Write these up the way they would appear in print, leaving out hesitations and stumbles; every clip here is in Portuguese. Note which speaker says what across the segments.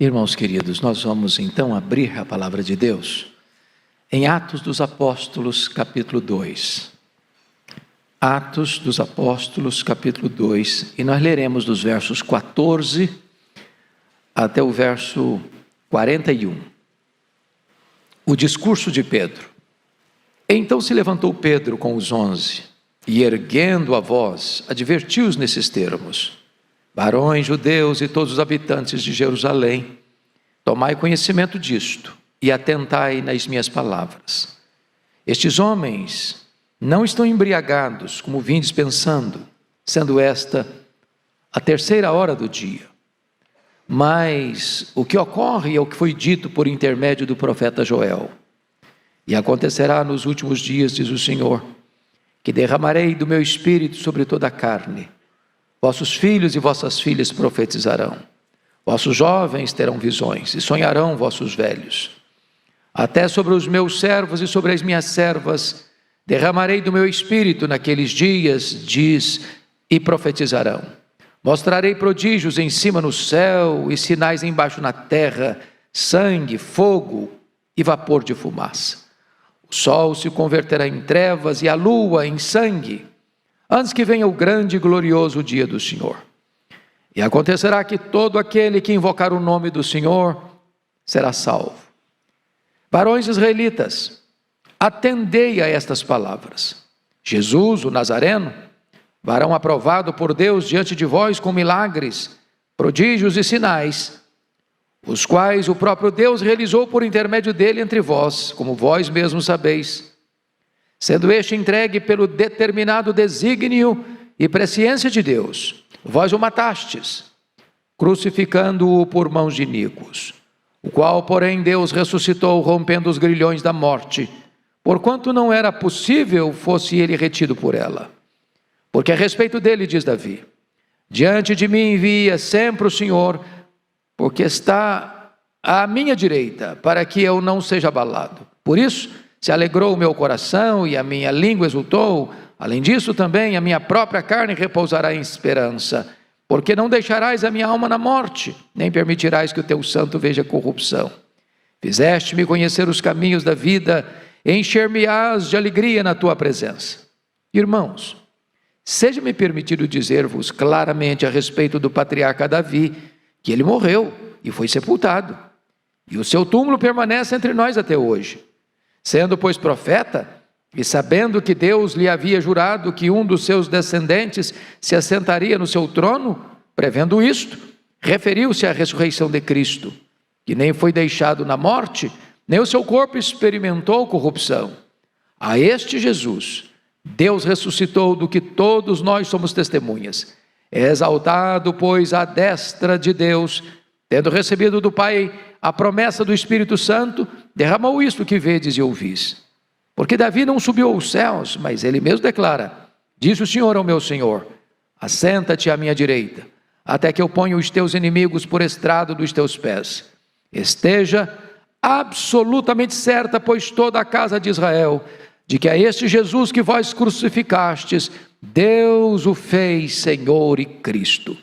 Speaker 1: Irmãos queridos, nós vamos então abrir a palavra de Deus em Atos dos Apóstolos, capítulo 2. Atos dos Apóstolos, capítulo 2, e nós leremos dos versos 14 até o verso 41. O discurso de Pedro. Então se levantou Pedro com os 11, e erguendo a voz, advertiu-os nesses termos: varões judeus e todos os habitantes de Jerusalém, tomai conhecimento disto e atentai nas minhas palavras. Estes homens não estão embriagados, como vindes pensando, sendo esta a 3ª hora do dia. Mas o que ocorre é o que foi dito por intermédio do profeta Joel. E acontecerá nos últimos dias, diz o Senhor, que derramarei do meu espírito sobre toda a carne. Vossos filhos e vossas filhas profetizarão. Vossos jovens terão visões e sonharão vossos velhos. Até sobre os meus servos e sobre as minhas servas derramarei do meu espírito naqueles dias, diz, e profetizarão. Mostrarei prodígios em cima no céu e sinais embaixo na terra, sangue, fogo e vapor de fumaça. O sol se converterá em trevas e a lua em sangue, antes que venha o grande e glorioso dia do Senhor. E acontecerá que todo aquele que invocar o nome do Senhor será salvo. Varões israelitas, atendei a estas palavras. Jesus, o Nazareno, varão aprovado por Deus diante de vós com milagres, prodígios e sinais, os quais o próprio Deus realizou por intermédio dele entre vós, como vós mesmos sabeis, sendo este entregue pelo determinado desígnio e presciência de Deus, vós o matastes, crucificando-o por mãos de iníquos, o qual, porém, Deus ressuscitou, rompendo os grilhões da morte, porquanto não era possível fosse ele retido por ela. Porque a respeito dele, diz Davi, diante de mim envia sempre o Senhor, porque está à minha direita, para que eu não seja abalado. Por isso se alegrou o meu coração e a minha língua exultou. Além disso também a minha própria carne repousará em esperança, porque não deixarás a minha alma na morte, nem permitirás que o teu santo veja corrupção. Fizeste-me conhecer os caminhos da vida, encher-me-ás de alegria na tua presença. Irmãos, seja-me permitido dizer-vos claramente a respeito do patriarca Davi, que ele morreu e foi sepultado, e o seu túmulo permanece entre nós até hoje. Sendo, pois, profeta, e sabendo que Deus lhe havia jurado que um dos seus descendentes se assentaria no seu trono, prevendo isto, referiu-se à ressurreição de Cristo, que nem foi deixado na morte, nem o seu corpo experimentou corrupção. A este Jesus, Deus ressuscitou, do que todos nós somos testemunhas. Exaltado, pois, à destra de Deus, tendo recebido do Pai a promessa do Espírito Santo, derramou isto que vedes e ouvis. Porque Davi não subiu aos céus, mas ele mesmo declara: disse o Senhor ao meu Senhor, assenta-te à minha direita, até que eu ponha os teus inimigos por estrado dos teus pés. Esteja absolutamente certa, pois toda a casa de Israel, de que a este Jesus que vós crucificastes, Deus o fez Senhor e Cristo.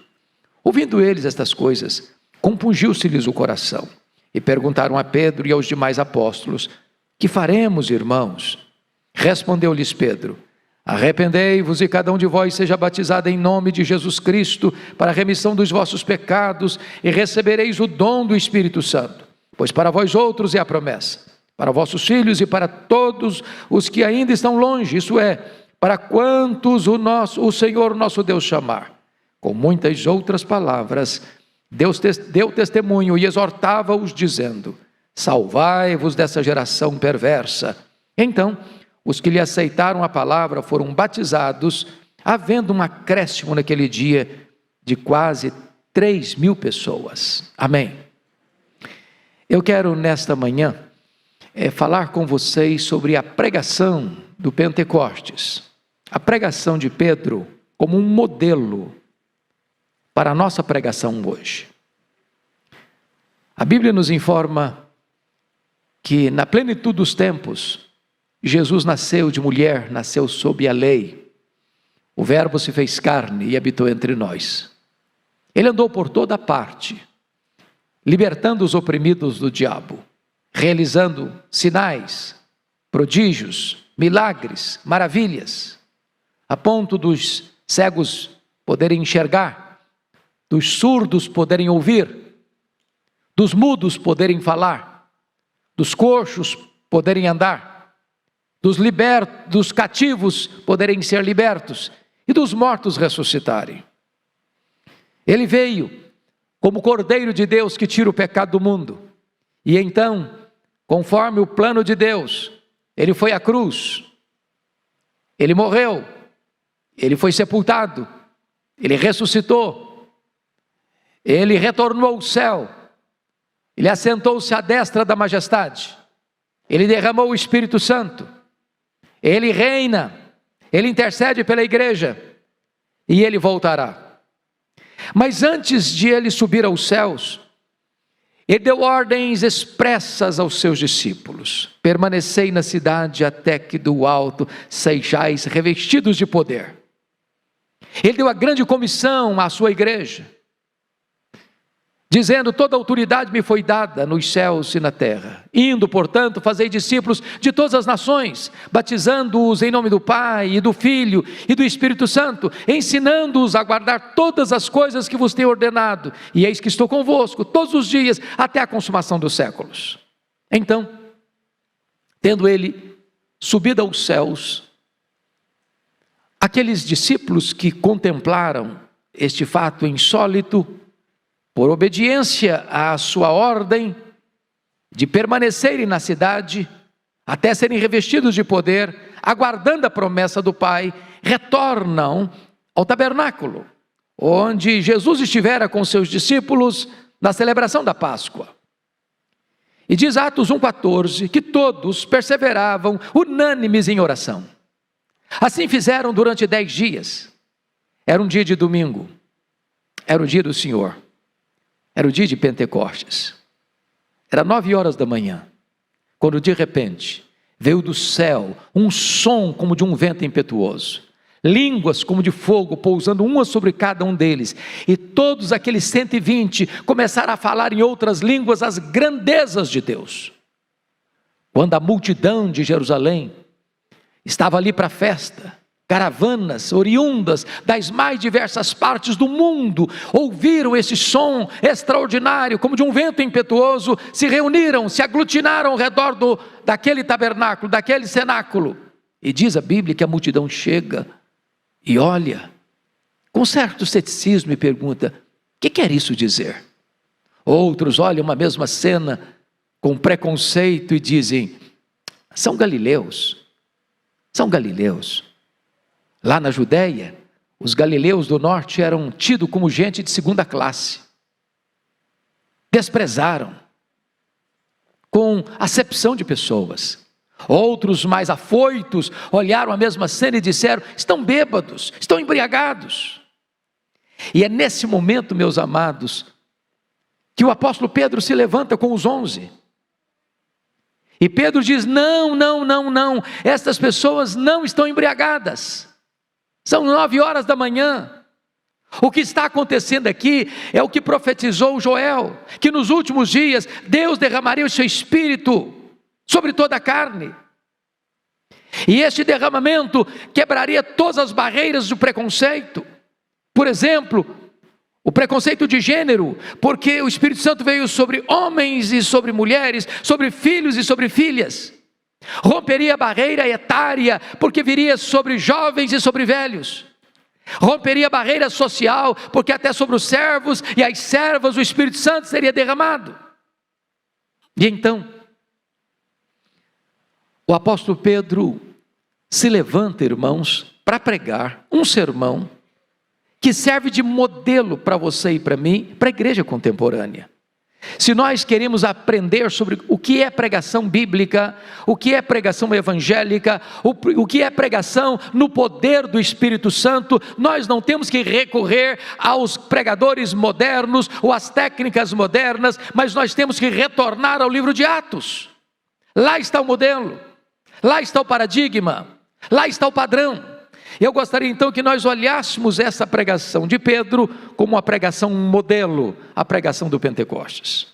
Speaker 1: Ouvindo eles estas coisas, compungiu-se-lhes o coração, e perguntaram a Pedro e aos demais apóstolos: que faremos, irmãos? Respondeu-lhes Pedro: arrependei-vos e cada um de vós seja batizado em nome de Jesus Cristo para a remissão dos vossos pecados, e recebereis o dom do Espírito Santo. Pois para vós outros é a promessa, para vossos filhos e para todos os que ainda estão longe, isso é, para quantos o Senhor nosso Deus chamar. Com muitas outras palavras, Deus deu testemunho e exortava-os dizendo: salvai-vos dessa geração perversa. Então, os que lhe aceitaram a palavra foram batizados, havendo um acréscimo naquele dia de quase 3.000 pessoas. Amém. Eu quero nesta manhã falar com vocês sobre a pregação do Pentecostes, a pregação de Pedro como um modelo para a nossa pregação hoje. A Bíblia nos informa que na plenitude dos tempos, Jesus nasceu de mulher, nasceu sob a lei. O Verbo se fez carne e habitou entre nós. Ele andou por toda parte, libertando os oprimidos do diabo, realizando sinais, prodígios, milagres, maravilhas, a ponto dos cegos poderem enxergar, dos surdos poderem ouvir, dos mudos poderem falar, dos coxos poderem andar, dos cativos poderem ser libertos e dos mortos ressuscitarem. Ele veio como Cordeiro de Deus que tira o pecado do mundo. E então, conforme o plano de Deus, ele foi à cruz, ele morreu, ele foi sepultado, ele ressuscitou, ele retornou ao céu, ele assentou-se à destra da majestade, ele derramou o Espírito Santo, ele reina, ele intercede pela igreja e ele voltará. Mas antes de ele subir aos céus, ele deu ordens expressas aos seus discípulos: permanecei na cidade até que do alto sejais revestidos de poder. Ele deu a grande comissão à sua igreja, dizendo: toda autoridade me foi dada nos céus e na terra. Indo, portanto, fazei discípulos de todas as nações, batizando-os em nome do Pai, e do Filho, e do Espírito Santo, ensinando-os a guardar todas as coisas que vos tenho ordenado. E eis que estou convosco todos os dias, até a consumação dos séculos. Então, tendo ele subido aos céus, aqueles discípulos que contemplaram este fato insólito, por obediência à sua ordem de permanecerem na cidade, até serem revestidos de poder, aguardando a promessa do Pai, retornam ao tabernáculo, onde Jesus estivera com seus discípulos na celebração da Páscoa. E diz Atos 1,14, que todos perseveravam unânimes em oração. Assim fizeram durante 10 dias. Era um dia de domingo, era o dia do Senhor. Era o dia de Pentecostes, era 9 horas da manhã, quando de repente veio do céu um som como de um vento impetuoso, línguas como de fogo pousando uma sobre cada um deles, e todos aqueles 120 começaram a falar em outras línguas as grandezas de Deus. Quando a multidão de Jerusalém estava ali para a festa, caravanas oriundas das mais diversas partes do mundo ouviram esse som extraordinário, como de um vento impetuoso, se reuniram, se aglutinaram ao redor daquele tabernáculo, daquele cenáculo. E diz a Bíblia que a multidão chega e olha com certo ceticismo e pergunta: o que quer isso dizer? Outros olham uma mesma cena com preconceito e dizem: são galileus, são galileus. Lá na Judéia, os galileus do norte eram tidos como gente de segunda classe. Desprezaram, com acepção de pessoas. Outros mais afoitos olharam a mesma cena e disseram: estão bêbados, estão embriagados. E é nesse momento, meus amados, que o apóstolo Pedro se levanta com os 11. E Pedro diz: não, estas pessoas não estão embriagadas. São 9 horas da manhã. O que está acontecendo aqui é o que profetizou Joel, que nos últimos dias Deus derramaria o seu Espírito sobre toda a carne. E este derramamento quebraria todas as barreiras do preconceito. Por exemplo, o preconceito de gênero, porque o Espírito Santo veio sobre homens e sobre mulheres, sobre filhos e sobre filhas. Romperia a barreira etária, porque viria sobre jovens e sobre velhos. Romperia a barreira social, porque até sobre os servos e as servas o Espírito Santo seria derramado. E então, o apóstolo Pedro se levanta, irmãos, para pregar um sermão que serve de modelo para você e para mim, para a igreja contemporânea. Se nós queremos aprender sobre o que é pregação bíblica, o que é pregação evangélica, o que é pregação no poder do Espírito Santo, nós não temos que recorrer aos pregadores modernos ou às técnicas modernas, mas nós temos que retornar ao livro de Atos. Lá está o modelo, lá está o paradigma, lá está o padrão. Eu gostaria então que nós olhássemos essa pregação de Pedro como uma pregação modelo, a pregação do Pentecostes.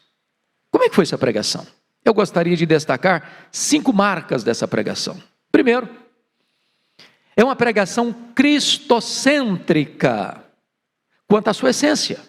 Speaker 1: que foi essa pregação? Eu gostaria de destacar 5 marcas dessa pregação. Primeiro, é uma pregação cristocêntrica quanto à sua essência.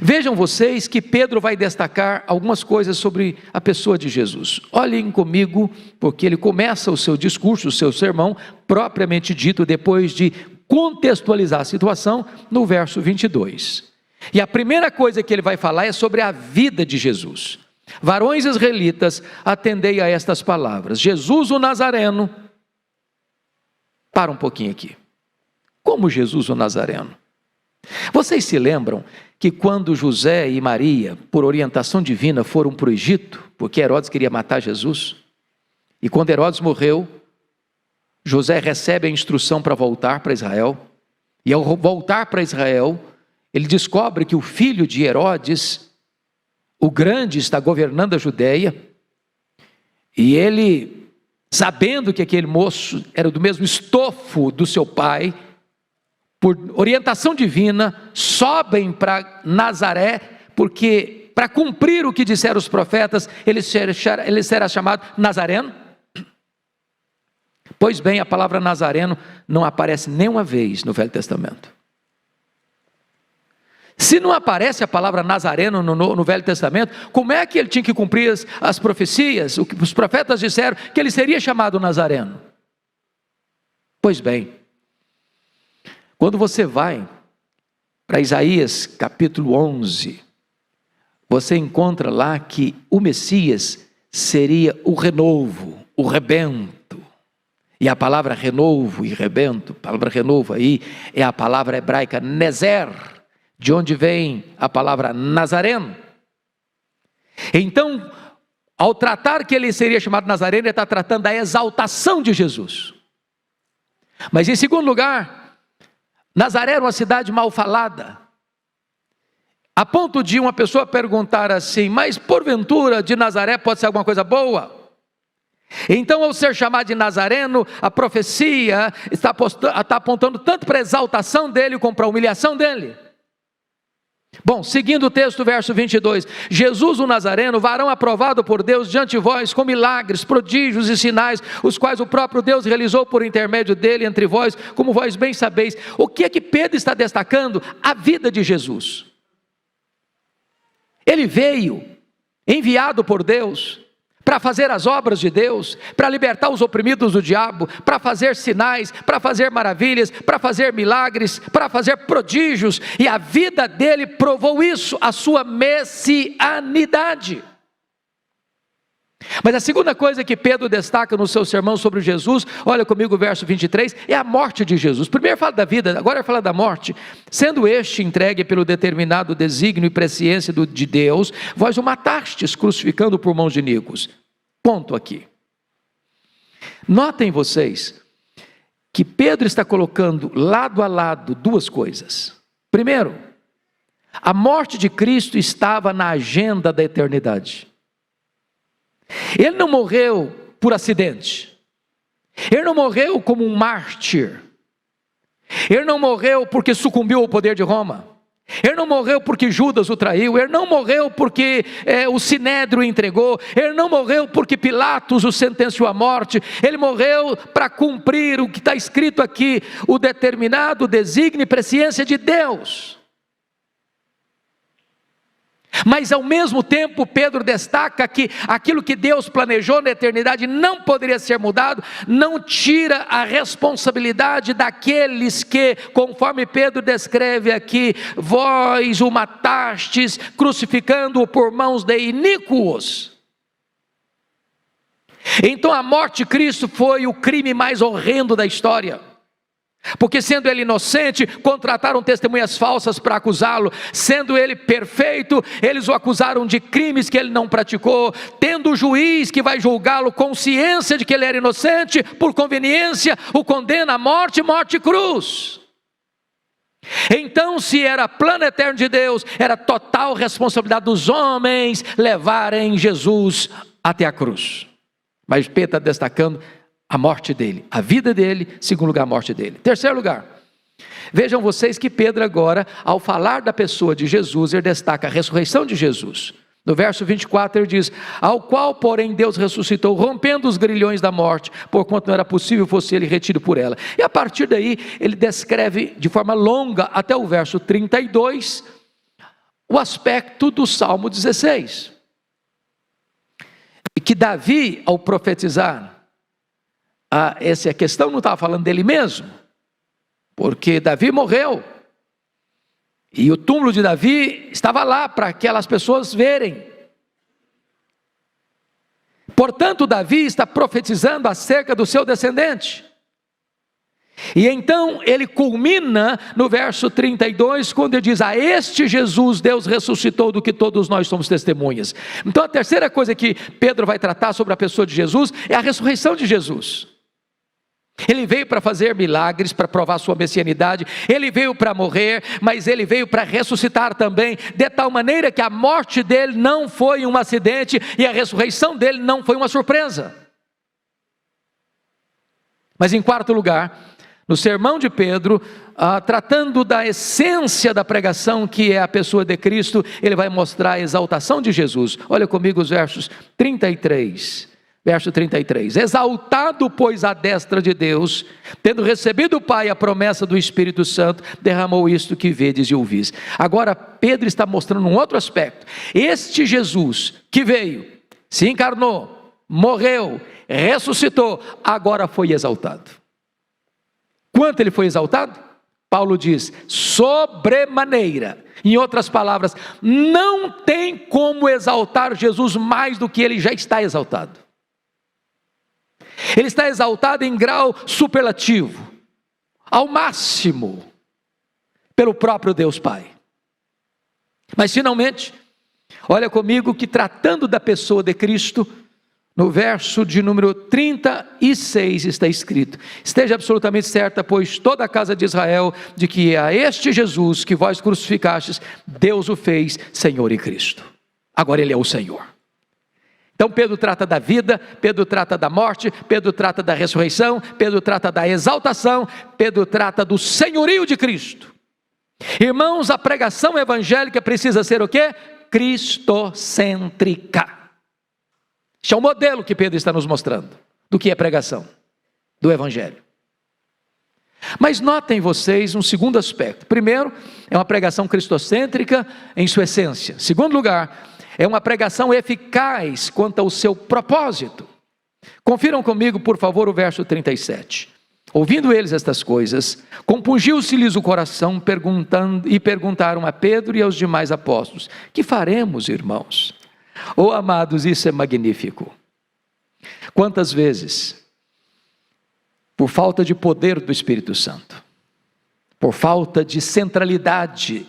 Speaker 1: Vejam vocês que Pedro vai destacar algumas coisas sobre a pessoa de Jesus. Olhem comigo, porque ele começa o seu discurso, o seu sermão, propriamente dito, depois de contextualizar a situação, no verso 22. E a primeira coisa que ele vai falar é sobre a vida de Jesus. Varões israelitas, atendei a estas palavras. Jesus o Nazareno. Para um pouquinho aqui. Como Jesus o Nazareno? Vocês se lembram que quando José e Maria, por orientação divina, foram para o Egito, porque Herodes queria matar Jesus, e quando Herodes morreu, José recebe a instrução para voltar para Israel, e ao voltar para Israel, ele descobre que o filho de Herodes, o grande, está governando a Judéia, e ele, sabendo que aquele moço era do mesmo estofo do seu pai, por orientação divina, sobem para Nazaré, porque para cumprir o que disseram os profetas, ele será chamado Nazareno. Pois bem, a palavra Nazareno não aparece nenhuma vez no Velho Testamento. Se não aparece a palavra Nazareno no Velho Testamento, como é que ele tinha que cumprir as profecias? O que os profetas disseram, que ele seria chamado Nazareno. Pois bem, quando você vai para Isaías capítulo 11, você encontra lá que o Messias seria o renovo, o rebento. E a palavra renovo e rebento, a palavra renovo aí é a palavra hebraica nezer, de onde vem a palavra Nazareno. Então, ao tratar que ele seria chamado Nazareno, ele está tratando da exaltação de Jesus. Mas em segundo lugar, Nazaré era uma cidade mal falada, a ponto de uma pessoa perguntar assim, mas porventura de Nazaré pode ser alguma coisa boa? Então, ao ser chamado de Nazareno, a profecia está apontando tanto para a exaltação dele como para a humilhação dele. Bom, seguindo o texto, verso 22, Jesus o Nazareno, varão aprovado por Deus diante de vós, com milagres, prodígios e sinais, os quais o próprio Deus realizou por intermédio dele entre vós, como vós bem sabeis. O que é que Pedro está destacando? A vida de Jesus. Ele veio, enviado por Deus, para fazer as obras de Deus, para libertar os oprimidos do diabo, para fazer sinais, para fazer maravilhas, para fazer milagres, para fazer prodígios, e a vida dele provou isso, a sua messianidade. Mas a segunda coisa que Pedro destaca no seu sermão sobre Jesus, olha comigo o verso 23, é a morte de Jesus. Primeiro fala da vida, agora fala da morte. Sendo este entregue pelo determinado desígnio e presciência de Deus, vós o matastes, crucificando por mãos de iníquos. Ponto aqui. Notem vocês que Pedro está colocando lado a lado duas coisas. Primeiro, a morte de Cristo estava na agenda da eternidade. Ele não morreu por acidente, ele não morreu como um mártir, ele não morreu porque sucumbiu ao poder de Roma, ele não morreu porque Judas o traiu, ele não morreu porque o Sinédrio o entregou, ele não morreu porque Pilatos o sentenciou à morte, ele morreu para cumprir o que está escrito aqui, o determinado desígnio e presciência de Deus. Mas ao mesmo tempo Pedro destaca que aquilo que Deus planejou na eternidade não poderia ser mudado, não tira a responsabilidade daqueles que, conforme Pedro descreve aqui, vós o matastes, crucificando-o por mãos de iníquos. Então a morte de Cristo foi o crime mais horrendo da história. Porque sendo ele inocente, contrataram testemunhas falsas para acusá-lo. Sendo ele perfeito, eles o acusaram de crimes que ele não praticou. Tendo o juiz que vai julgá-lo consciência de que ele era inocente, por conveniência, o condena à morte, morte e cruz. Então, se era plano eterno de Deus, era total responsabilidade dos homens levarem Jesus até a cruz. Mas Pedro está destacando a morte dele, a vida dele, segundo lugar, a morte dele. Terceiro lugar, vejam vocês que Pedro agora, ao falar da pessoa de Jesus, ele destaca a ressurreição de Jesus. No verso 24 ele diz: ao qual porém Deus ressuscitou, rompendo os grilhões da morte, porquanto não era possível fosse ele retido por ela. E a partir daí ele descreve de forma longa, até o verso 32, o aspecto do Salmo 16. E que Davi, ao profetizar, essa questão não estava falando dele mesmo, porque Davi morreu, e o túmulo de Davi estava lá para aquelas pessoas verem. Portanto, Davi está profetizando acerca do seu descendente. E então ele culmina no verso 32, quando ele diz: a este Jesus Deus ressuscitou, do que todos nós somos testemunhas. Então a terceira coisa que Pedro vai tratar sobre a pessoa de Jesus é a ressurreição de Jesus. Ele veio para fazer milagres, para provar sua messianidade, ele veio para morrer, mas ele veio para ressuscitar também, de tal maneira que a morte dele não foi um acidente e a ressurreição dele não foi uma surpresa. Mas em quarto lugar, no sermão de Pedro, tratando da essência da pregação, que é a pessoa de Cristo, ele vai mostrar a exaltação de Jesus. Olha comigo os versos 33. Verso 33, exaltado pois à destra de Deus, tendo recebido do Pai a promessa do Espírito Santo, derramou isto que vedes e ouvis. Agora Pedro está mostrando um outro aspecto. Este Jesus que veio, se encarnou, morreu, ressuscitou, agora foi exaltado. Quanto ele foi exaltado? Paulo diz, sobremaneira. Em outras palavras, não tem como exaltar Jesus mais do que ele já está exaltado. Ele está exaltado em grau superlativo, ao máximo, pelo próprio Deus Pai. Mas finalmente, olha comigo que tratando da pessoa de Cristo, no verso de número 36 está escrito: esteja absolutamente certa, pois toda a casa de Israel, de que a este Jesus que vós crucificastes, Deus o fez Senhor e Cristo. Agora ele é o Senhor. Então Pedro trata da vida, Pedro trata da morte, Pedro trata da ressurreição, Pedro trata da exaltação, Pedro trata do senhorio de Cristo. Irmãos, a pregação evangélica precisa ser o quê? Cristocêntrica. Este é o modelo que Pedro está nos mostrando do que é pregação do evangelho. Mas notem vocês um segundo aspecto. Primeiro, é uma pregação cristocêntrica em sua essência. Segundo lugar, é uma pregação eficaz quanto ao seu propósito. Confiram comigo, por favor, o verso 37. Ouvindo eles estas coisas, compungiu-se-lhes o coração, perguntaram a Pedro e aos demais apóstolos: que faremos, irmãos? Oh, amados, isso é magnífico. Quantas vezes, por falta de poder do Espírito Santo, por falta de centralidade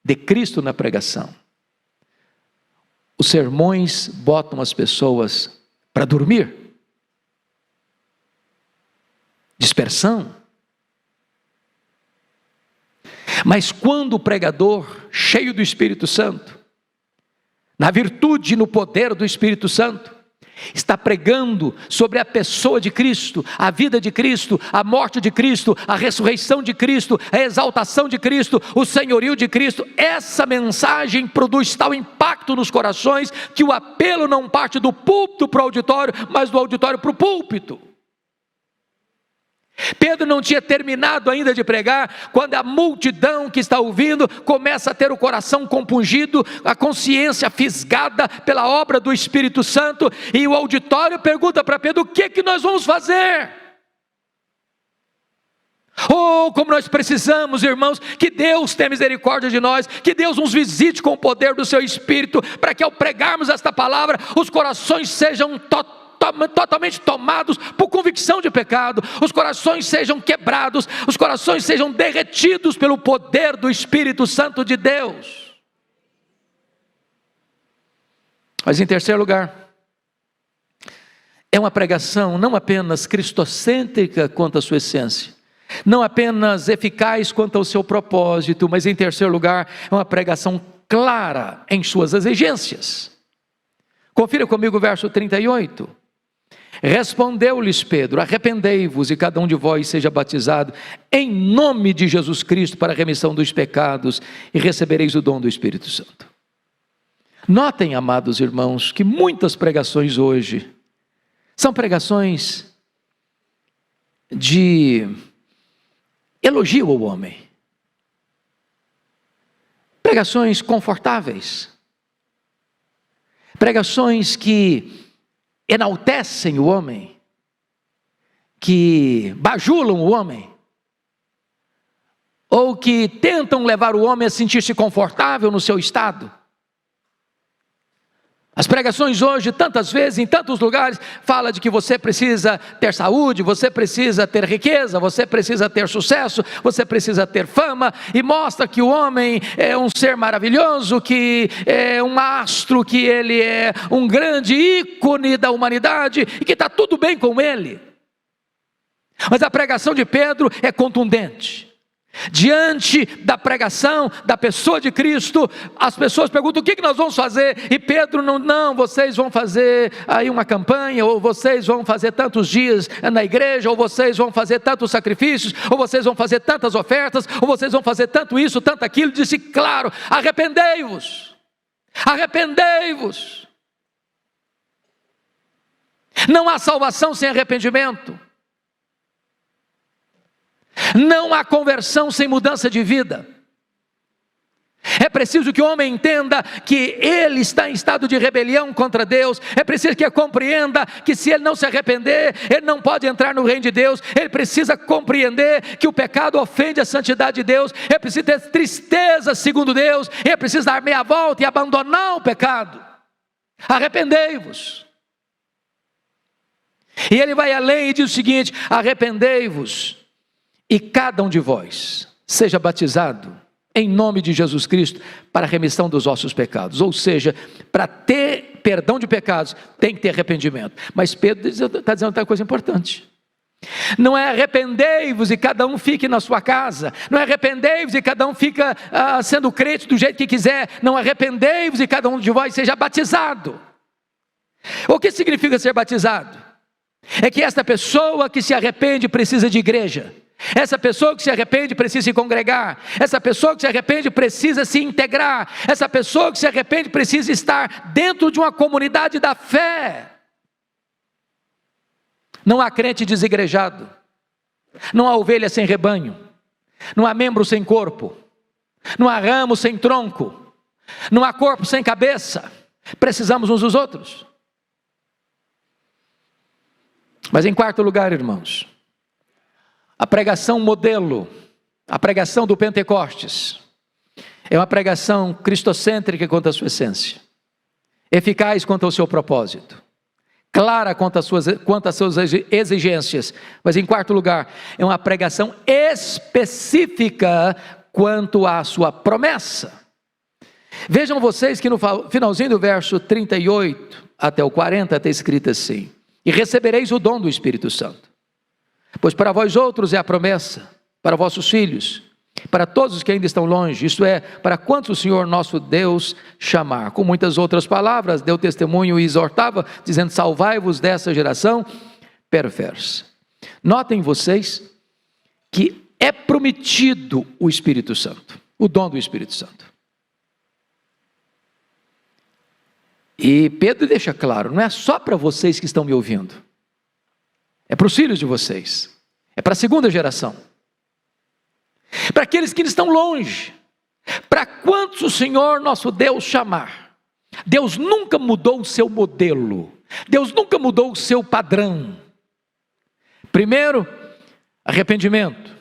Speaker 1: de Cristo na pregação, os sermões botam as pessoas para dormir. Dispersão. Mas quando o pregador, cheio do Espírito Santo, na virtude e no poder do Espírito Santo, está pregando sobre a pessoa de Cristo, a vida de Cristo, a morte de Cristo, a ressurreição de Cristo, a exaltação de Cristo, o senhorio de Cristo, essa mensagem produz tal impacto nos corações, que o apelo não parte do púlpito para o auditório, mas do auditório para o púlpito. Pedro não tinha terminado ainda de pregar, quando a multidão que está ouvindo começa a ter o coração compungido, a consciência fisgada pela obra do Espírito Santo, e o auditório pergunta para Pedro: o que nós vamos fazer? Oh, como nós precisamos, irmãos, que Deus tenha misericórdia de nós, que Deus nos visite com o poder do seu Espírito, para que ao pregarmos esta palavra, os corações sejam totalmente tomados por convicção de pecado, os corações sejam quebrados, os corações sejam derretidos pelo poder do Espírito Santo de Deus. Mas em terceiro lugar, é uma pregação não apenas cristocêntrica quanto à sua essência, não apenas eficaz quanto ao seu propósito, mas em terceiro lugar, é uma pregação clara em suas exigências. Confira comigo o verso 38. Respondeu-lhes Pedro: arrependei-vos e cada um de vós seja batizado em nome de Jesus Cristo para a remissão dos pecados, e recebereis o dom do Espírito Santo. Notem, amados irmãos, que muitas pregações hoje são pregações de elogio ao homem, pregações confortáveis, pregações que enaltecem o homem, que bajulam o homem, ou que tentam levar o homem a sentir-se confortável no seu estado. As pregações hoje, tantas vezes, em tantos lugares, fala de que você precisa ter saúde, você precisa ter riqueza, você precisa ter sucesso, você precisa ter fama, e mostra que o homem é um ser maravilhoso, que é um astro, que ele é um grande ícone da humanidade, e que está tudo bem com ele. Mas a pregação de Pedro é contundente. Diante da pregação da pessoa de Cristo, as pessoas perguntam: o que nós vamos fazer? E Pedro não, vocês vão fazer aí uma campanha, ou vocês vão fazer tantos dias na igreja, ou vocês vão fazer tantos sacrifícios, ou vocês vão fazer tantas ofertas, ou vocês vão fazer tanto isso, tanto aquilo. Disse: claro, arrependei-vos, arrependei-vos. Não há salvação sem arrependimento. Não há conversão sem mudança de vida. É preciso que o homem entenda que ele está em estado de rebelião contra Deus. É preciso que ele compreenda que se ele não se arrepender, ele não pode entrar no reino de Deus. Ele precisa compreender que o pecado ofende a santidade de Deus. Ele precisa ter tristeza segundo Deus. Ele precisa dar meia volta e abandonar o pecado. Arrependei-vos. E ele vai além e diz o seguinte: arrependei-vos, e cada um de vós seja batizado em nome de Jesus Cristo para a remissão dos vossos pecados. Ou seja, para ter perdão de pecados tem que ter arrependimento. Mas Pedro está dizendo outra coisa importante. Não é arrependei-vos e cada um fique na sua casa. Não é arrependei-vos e cada um fica sendo crente do jeito que quiser. Não, arrependei-vos e cada um de vós seja batizado. O que significa ser batizado? É que esta pessoa que se arrepende precisa de igreja. Essa pessoa que se arrepende precisa se congregar. Essa pessoa que se arrepende precisa se integrar. Essa pessoa que se arrepende precisa estar dentro de uma comunidade da fé. Não há crente desigrejado. Não há ovelha sem rebanho. Não há membro sem corpo. Não há ramo sem tronco. Não há corpo sem cabeça. Precisamos uns dos outros. Mas em quarto lugar, irmãos, a pregação modelo, a pregação do Pentecostes, é uma pregação cristocêntrica quanto à sua essência, eficaz quanto ao seu propósito, clara quanto às suas exigências. Mas em quarto lugar, é uma pregação específica quanto à sua promessa. Vejam vocês que no finalzinho do verso 38 até o 40 está escrito assim: e recebereis o dom do Espírito Santo. Pois para vós outros é a promessa, para vossos filhos, para todos os que ainda estão longe, isto é, para quantos o Senhor nosso Deus chamar. Com muitas outras palavras, deu testemunho e exortava, dizendo: salvai-vos dessa geração perversa. Notem vocês que é prometido o Espírito Santo, o dom do Espírito Santo. E Pedro deixa claro, não é só para vocês que estão me ouvindo. É para os filhos de vocês, é para a segunda geração, para aqueles que estão longe, para quantos o Senhor nosso Deus chamar. Deus nunca mudou o seu modelo, Deus nunca mudou o seu padrão. Primeiro, arrependimento.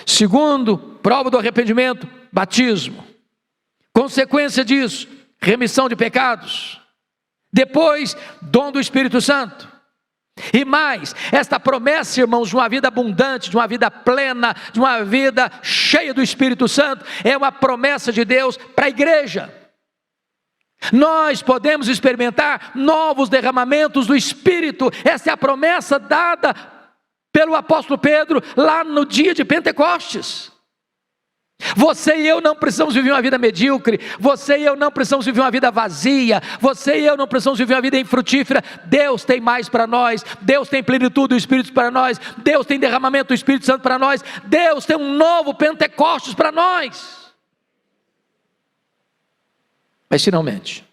Speaker 1: Segundo, prova do arrependimento, batismo. Consequência disso, remissão de pecados. Depois, dom do Espírito Santo. E mais, esta promessa, irmãos, de uma vida abundante, de uma vida plena, de uma vida cheia do Espírito Santo, é uma promessa de Deus para a igreja. Nós podemos experimentar novos derramamentos do Espírito. Essa é a promessa dada pelo apóstolo Pedro lá no dia de Pentecostes. Você e eu não precisamos viver uma vida medíocre. Você e eu não precisamos viver uma vida vazia. Você e eu não precisamos viver uma vida infrutífera. Deus tem mais para nós. Deus tem plenitude do Espírito para nós. Deus tem derramamento do Espírito Santo para nós. Deus tem um novo Pentecostes para nós. Mas finalmente,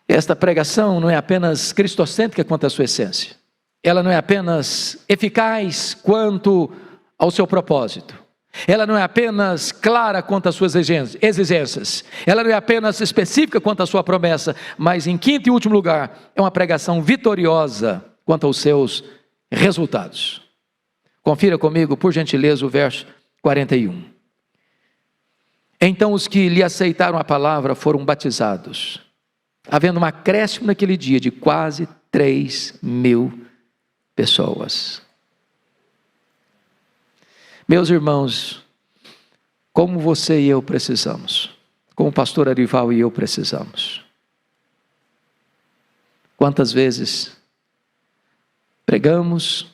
Speaker 1: esta pregação não é apenas cristocêntrica quanto à sua essência. Ela não é apenas eficaz quanto ao seu propósito. Ela não é apenas clara quanto às suas exigências. Ela não é apenas específica quanto à sua promessa. Mas em quinto e último lugar, é uma pregação vitoriosa quanto aos seus resultados. Confira comigo, por gentileza, o verso 41. Então os que lhe aceitaram a palavra foram batizados, havendo um acréscimo naquele dia de quase 3.000 pessoas. Meus irmãos, como você e eu precisamos, como o pastor Arival e eu precisamos. Quantas vezes pregamos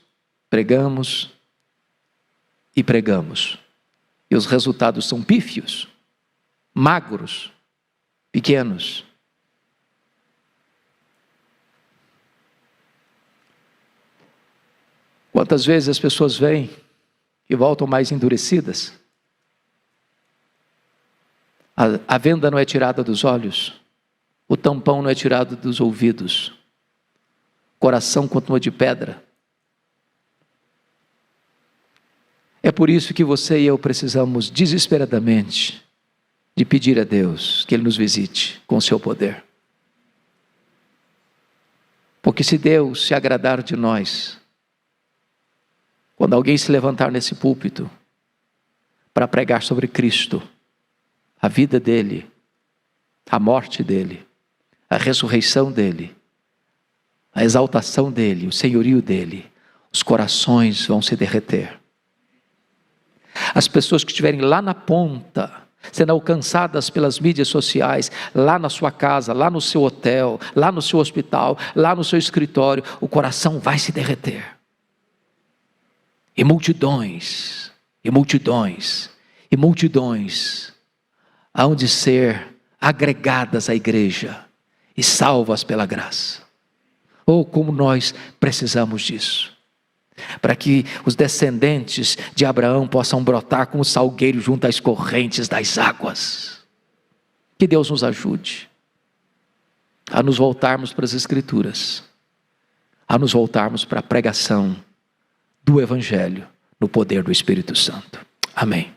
Speaker 1: e pregamos, e os resultados são pífios, magros, pequenos. Quantas vezes as pessoas vêm e voltam mais endurecidas? A venda não é tirada dos olhos, o tampão não é tirado dos ouvidos, o coração continua de pedra. É por isso que você e eu precisamos desesperadamente de pedir a Deus que Ele nos visite com o seu poder. Porque se Deus se agradar de nós, quando alguém se levantar nesse púlpito para pregar sobre Cristo, a vida dele, a morte dele, a ressurreição dele, a exaltação dele, o senhorio dele, os corações vão se derreter. As pessoas que estiverem lá na ponta, sendo alcançadas pelas mídias sociais, lá na sua casa, lá no seu hotel, lá no seu hospital, lá no seu escritório, o coração vai se derreter. E multidões hão de ser agregadas à igreja e salvas pela graça. Oh, como nós precisamos disso, para que os descendentes de Abraão possam brotar como salgueiro junto às correntes das águas. Que Deus nos ajude a nos voltarmos para as Escrituras, a nos voltarmos para a pregação do Evangelho no poder do Espírito Santo. Amém.